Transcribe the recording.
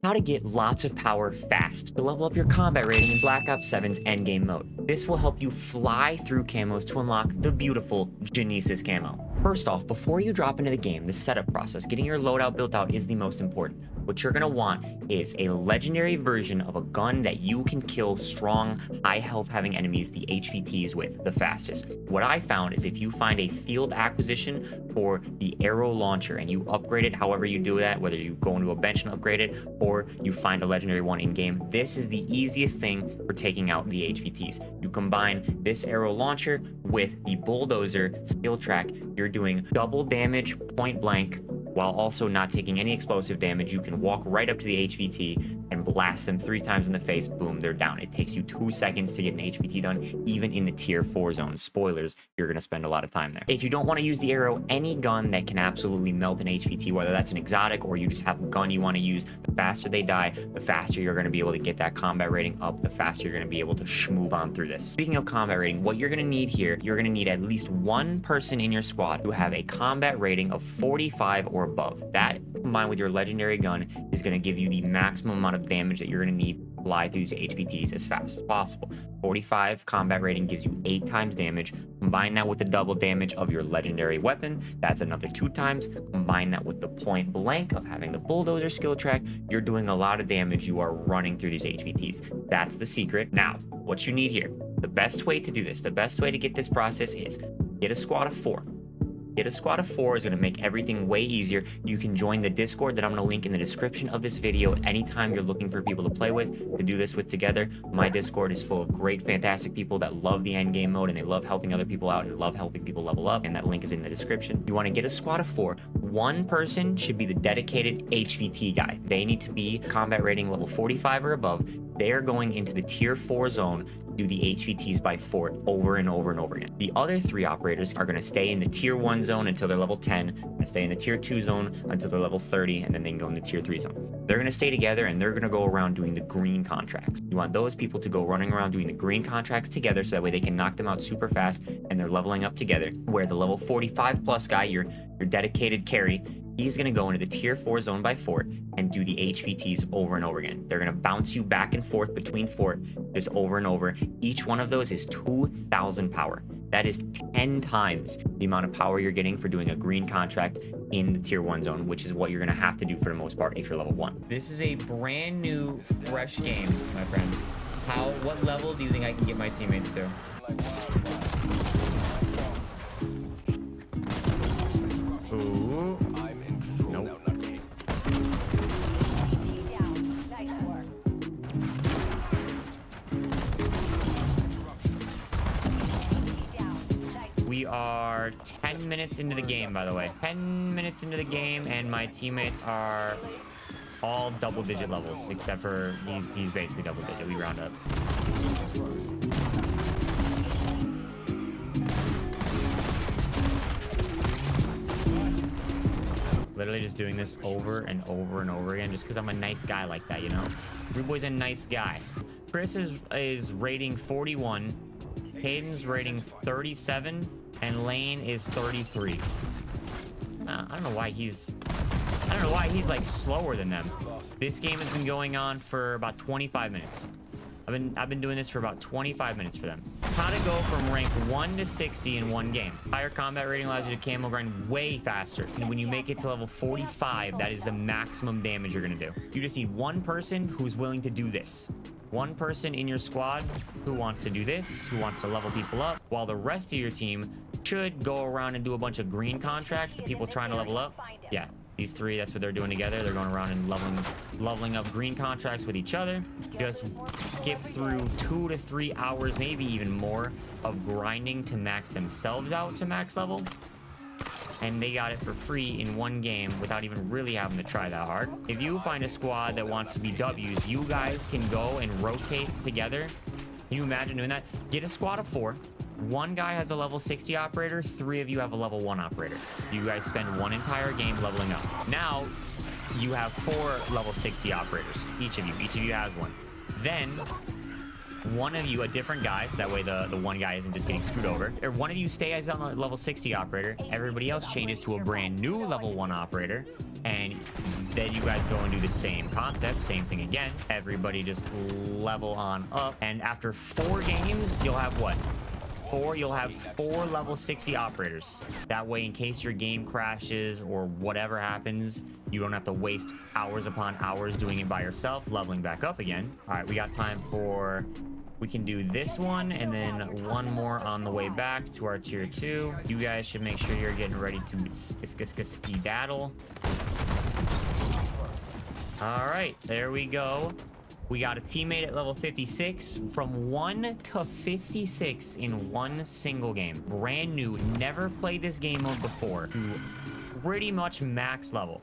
how to get lots of power fast to level up your combat rating in Black Ops 7's endgame mode. This will help you fly through camos to unlock the beautiful Genesis camo. First off, before you drop into the game, the setup process, getting your loadout built out is the most important. What you're gonna want is a legendary version of a gun that you can kill strong, high health having enemies, the HVTs, with the fastest. What I found is if you find a field acquisition for the arrow launcher and you upgrade it, however you do that, whether you go into a bench and upgrade it, or you find a legendary one in game, this is the easiest thing for taking out the HVTs. You combine this arrow launcher with the bulldozer skill track, you're doing double damage point blank while also not taking any explosive damage. You can walk right up to the HVT and blast them 3 times in the face. Boom, they're down. It takes you 2 seconds to get an HVT done, even in the tier 4 zone. Spoilers, you're going to spend a lot of time there. If you don't want to use the arrow, any gun that can absolutely melt an HVT, whether that's an exotic or you just have a gun you want to use, the faster they die, the faster you're going to be able to get that combat rating up, the faster you're going to be able to move on through this. Speaking of combat rating, what you're going to need here, you're going to need at least one person in your squad who have a combat rating of 45 or above. That, combined with your legendary gun, is going to give you the maximum amount of damage that you're going to need to fly through these HVTs as fast as possible. 45 combat rating gives you 8 times damage. Combine that with the double damage of your legendary weapon, that's another 2 times. Combine that with the point blank of having the bulldozer skill track, you're doing a lot of damage. You are running through these HVTs. That's the secret. Now, what you need here, the best way to do this, the best way to get this process is get a squad of 4. Get a squad of 4 is going to make everything way easier. You can join the Discord that I'm going to link in the description of this video anytime you're looking for people to play with, to do this with together. My Discord is full of great, fantastic people that love the endgame mode and they love helping other people out and love helping people level up, and that link is in the description. You want to get a squad of 4. One person should be the dedicated HVT guy. They need to be combat rating level 45 or above. They're going into the tier 4 zone to do the HVTs by fort over and over and over again. The other 3 operators are going to stay in the tier 1 zone until they're level 10, going to stay in the tier 2 zone until they're level 30, and then they can go in the tier 3 zone. They're going to stay together and they're going to go around doing the green contracts. You want those people to go running around doing the green contracts together so that way they can knock them out super fast and they're leveling up together. Where the level 45 plus guy, your dedicated carry, he's going to go into the tier 4 zone by fort and do the HVTs over and over again. They're going to bounce you back and forth between fort just over and over. Each one of those is 2,000 power. That is 10 times the amount of power you're getting for doing a green contract in the tier 1 zone, which is what you're going to have to do for the most part if you're level 1. This is a brand new, fresh game, my friends. What level do you think I can get my teammates to? Ooh. Nope. We are 10 minutes into the game, by the way. 10 minutes into the game, and my teammates are all double-digit levels, except for these basically double-digit. We round up. Literally just doing this over and over and over again just because I'm a nice guy like that, you know? Reidboyy's a nice guy. Chris is rating 41, Hayden's rating 37, and Lane is 33. I don't know why he's like slower than them. This game has been going on for about 25 minutes. I've been doing this for about 25 minutes for them. How to go from rank 1 to 60 in one game. Higher combat rating allows you to camo grind way faster. And when you make it to level 45, that is the maximum damage you're gonna do. You just need one person who's willing to do this. One person in your squad who wants to do this, who wants to level people up, while the rest of your team should go around and do a bunch of green contracts, the people trying to level up. Yeah, these 3, that's what they're doing together. They're going around and leveling up green contracts with each other. Just skip through 2 to 3 hours, maybe even more, of grinding to max themselves out to max level. And they got it for free in one game without even really having to try that hard. If you find a squad that wants to be W's, you guys can go and rotate together. Can you imagine doing that? Get a squad of 4. One guy has a level 60 operator, 3 of you have a level 1 operator. You guys spend one entire game leveling up. Now you have 4 level 60 operators, each of you has one. Then one of you, a different guy, so that way the one guy isn't just getting screwed over. Or one of you stays on the level 60 operator. Everybody else changes to a brand new level 1 operator. And then you guys go and do the same concept, same thing again. Everybody just level on up. And after 4 games, you'll have what? You'll have 4 level 60 operators. That way, in case your game crashes or whatever happens, you don't have to waste hours upon hours doing it by yourself, leveling back up again. All right, we got time for... We can do this one and then one more on the way back to our tier 2. You guys should make sure you're getting ready to skedaddle. All right, there we go. We got a teammate at level 56 from 1 to 56 in one single game. Brand new, never played this game mode before. Pretty much max level.